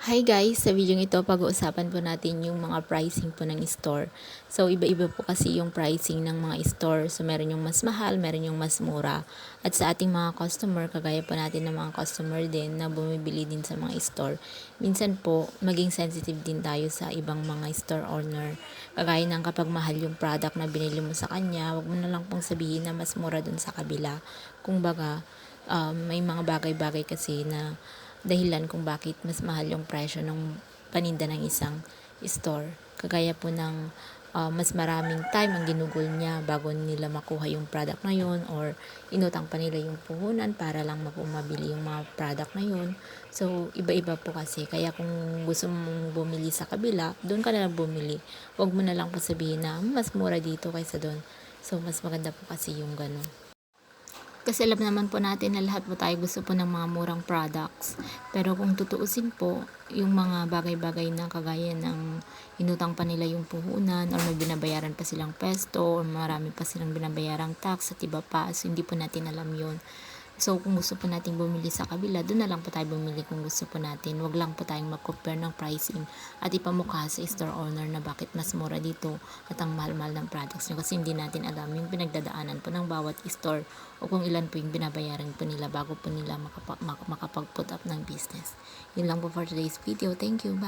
Hi guys, sa video ito pag-uusapan po natin yung mga pricing po ng store. So iba-iba po kasi yung pricing ng mga store. So meron yung mas mahal, meron yung mas mura. At sa ating mga customer, kagaya po natin ng mga customer din na bumibili din sa mga store. Minsan po, maging sensitive din tayo sa ibang mga store owner. Kagaya ng kapag mahal yung product na binili mo sa kanya, wag mo na lang pong sabihin na mas mura dun sa kabila. Kung baga, may mga bagay-bagay kasi na dahilan kung bakit mas mahal yung presyo ng paninda ng isang store. Kagaya po ng mas maraming time ang ginugol niya bago nila makuha yung product na yun, or inutang pa nila yung puhunan para lang mabili yung mga product na yun. So, iba-iba po kasi. Kaya kung gusto mong bumili sa kabila, doon ka na lang bumili. Huwag mo na lang pasabihin na mas mura dito kaysa doon. So, mas maganda po kasi yung ganun. Kasi alam naman po natin na lahat po tayo gusto po ng mga murang products. Pero kung tutuusin po, yung mga bagay-bagay na kagaya ng inutang pa nila yung puhunan, or may binabayaran pa silang pesto, or marami pa silang binabayarang tax at iba pa, so hindi po natin alam yun. So, kung gusto po natin bumili sa kabila, doon na lang po tayo bumili kung gusto po natin. Wag lang po tayong mag-compare ng pricing at ipamukha sa store owner na bakit mas mura dito at ang mahal-mahal ng products nyo. Kasi hindi natin alam yung pinagdadaanan po ng bawat store o kung ilan po yung binabayaran po nila bago po nila makapag-put up ng business. Yun lang po for today's video. Thank you. Bye!